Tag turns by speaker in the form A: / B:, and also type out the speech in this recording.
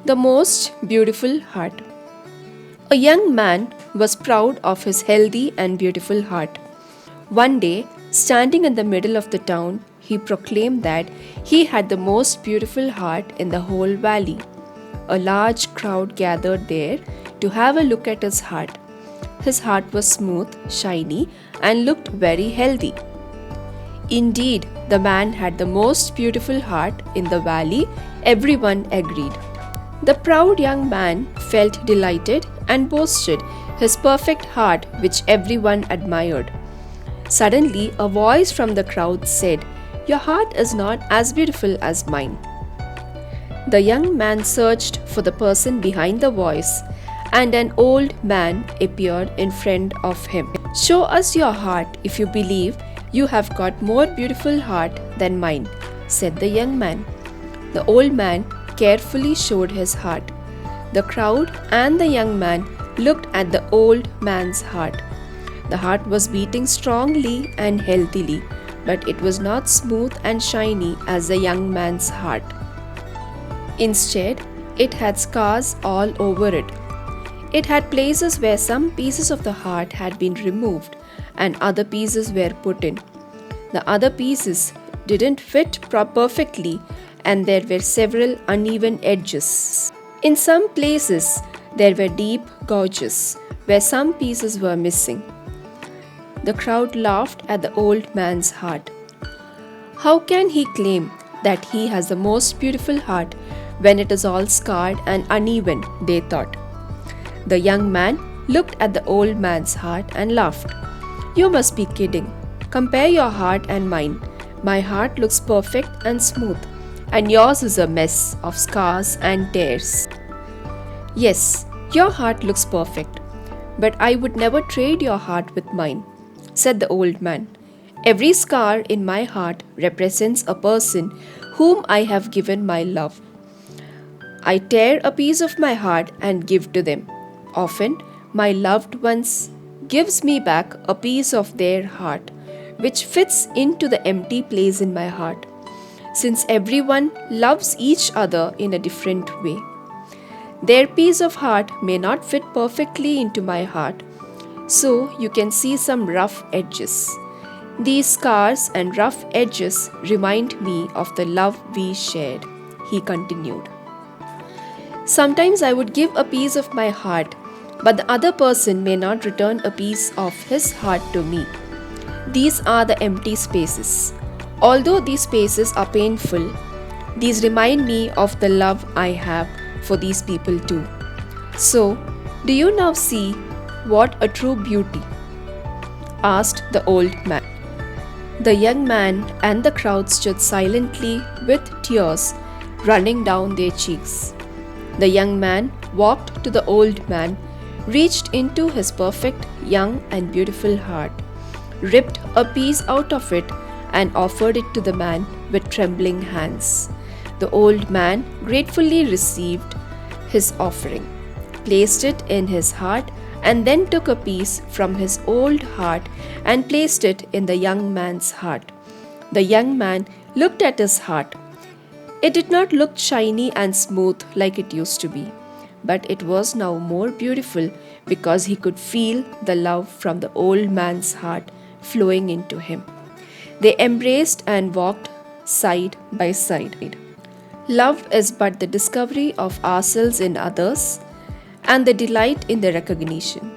A: The most beautiful heart. A young man was proud of his healthy and beautiful heart. One day, standing in the middle of the town, he proclaimed that he had the most beautiful heart in the whole valley. A large crowd gathered there to have a look at his heart. His heart was smooth, shiny, and looked very healthy. Indeed, the man had the most beautiful heart in the valley, everyone agreed. The proud young man felt delighted and boasted his perfect heart, which everyone admired. Suddenly, a voice from the crowd said, "Your heart is not as beautiful as mine." The young man searched for the person behind the voice, and an old man appeared in front of him. "Show us your heart if you believe you have got more beautiful heart than mine," said the young man. The old man carefully showed his heart. The crowd and the young man looked at the old man's heart. The heart was beating strongly and healthily, but it was not smooth and shiny as the young man's heart. Instead, it had scars all over it. It had places where some pieces of the heart had been removed and other pieces were put in. The other pieces didn't fit perfectly, and there were several uneven edges. In some places, there were deep gouges where some pieces were missing. The crowd laughed at the old man's heart. How can he claim that he has the most beautiful heart when it is all scarred and uneven, they thought. The young man looked at the old man's heart and laughed. "You must be kidding. Compare your heart and mine. My heart looks perfect and smooth, and yours is a mess of scars and tears." "Yes, your heart looks perfect, but I would never trade your heart with mine," said the old man. "Every scar in my heart represents a person whom I have given my love. I tear a piece of my heart and give to them. Often, my loved ones gives me back a piece of their heart, which fits into the empty place in my heart, since everyone loves each other in a different way. Their piece of heart may not fit perfectly into my heart, so you can see some rough edges. These scars and rough edges remind me of the love we shared," he continued. "Sometimes I would give a piece of my heart, but the other person may not return a piece of his heart to me. These are the empty spaces. Although these spaces are painful, these remind me of the love I have for these people too. So, do you now see what a true beauty?" asked the old man. The young man and the crowd stood silently with tears running down their cheeks. The young man walked to the old man, reached into his perfect, young, and beautiful heart, ripped a piece out of it, and offered it to the man with trembling hands. The old man gratefully received his offering, placed it in his heart, and then took a piece from his old heart and placed it in the young man's heart. The young man looked at his heart. It did not look shiny and smooth like it used to be, but it was now more beautiful because he could feel the love from the old man's heart flowing into him. They embraced and walked side by side. Love is but the discovery of ourselves in others and the delight in the recognition.